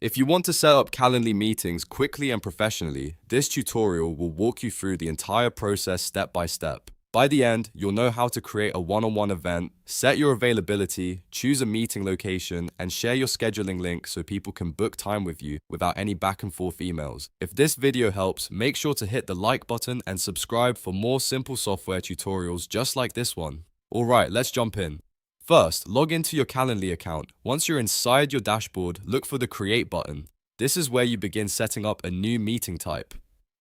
If you want to set up Calendly meetings quickly and professionally, this tutorial will walk you through the entire process step by step. By the end, you'll know how to create a one-on-one event, set your availability, choose a meeting location, and share your scheduling link so people can book time with you without any back and forth emails. If this video helps, make sure to hit the like button and subscribe for more simple software tutorials just like this one. Alright, let's jump in. First, log into your Calendly account. Once you're inside your dashboard, look for the Create button. This is where you begin setting up a new meeting type.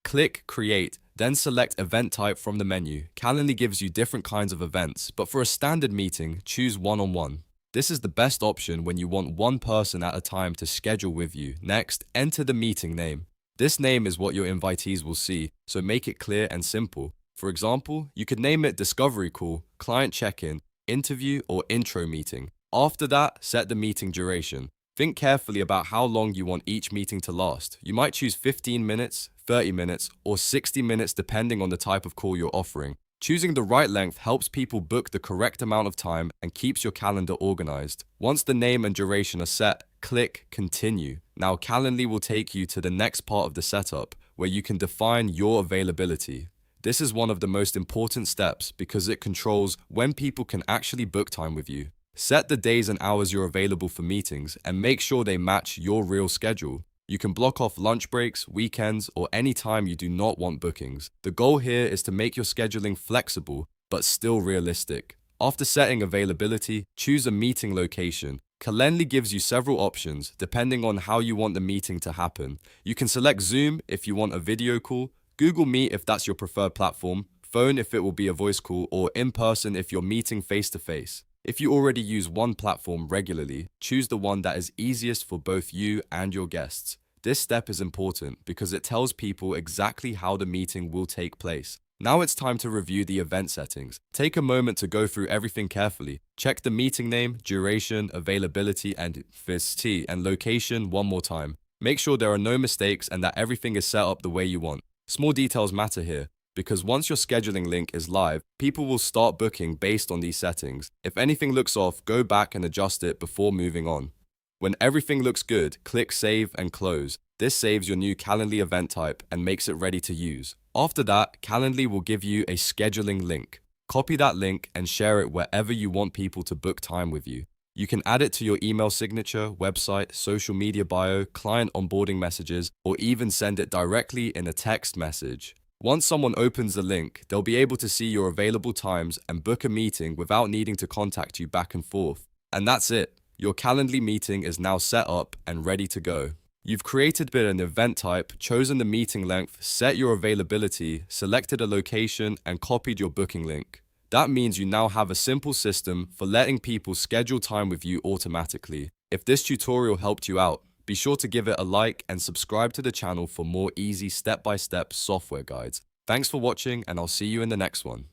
Click Create, then select Event Type from the menu. Calendly gives you different kinds of events, but for a standard meeting, choose one-on-one. This is the best option when you want one person at a time to schedule with you. Next, enter the meeting name. This name is what your invitees will see, so make it clear and simple. For example, you could name it Discovery Call, Client Check-in, Interview, or Intro Meeting. After that, set the meeting duration. Think carefully about how long you want each meeting to last. You might choose 15 minutes, 30 minutes, or 60 minutes depending on the type of call you're offering. Choosing the right length helps people book the correct amount of time and keeps your calendar organized. Once the name and duration are set, click Continue. Now Calendly will take you to the next part of the setup, where you can define your availability. This is one of the most important steps because it controls when people can actually book time with you. Set the days and hours you're available for meetings and make sure they match your real schedule. You can block off lunch breaks, weekends, or any time you do not want bookings. The goal here is to make your scheduling flexible but still realistic. After setting availability, choose a meeting location. Calendly gives you several options depending on how you want the meeting to happen. You can select Zoom if you want a video call, Google Meet if that's your preferred platform, phone if it will be a voice call, or in person if you're meeting face-to-face. If you already use one platform regularly, choose the one that is easiest for both you and your guests. This step is important because it tells people exactly how the meeting will take place. Now it's time to review the event settings. Take a moment to go through everything carefully. Check the meeting name, duration, availability, and location one more time. Make sure there are no mistakes and that everything is set up the way you want. Small details matter here, because once your scheduling link is live, people will start booking based on these settings. If anything looks off, go back and adjust it before moving on. When everything looks good, click Save and Close. This saves your new Calendly event type and makes it ready to use. After that, Calendly will give you a scheduling link. Copy that link and share it wherever you want people to book time with you. You can add it to your email signature, website, social media bio, client onboarding messages, or even send it directly in a text message. Once someone opens the link, they'll be able to see your available times and book a meeting without needing to contact you back and forth. And that's it. Your Calendly meeting is now set up and ready to go. You've created an event type, chosen the meeting length, set your availability, selected a location, and copied your booking link. That means you now have a simple system for letting people schedule time with you automatically. If this tutorial helped you out, be sure to give it a like and subscribe to the channel for more easy step-by-step software guides. Thanks for watching, and I'll see you in the next one.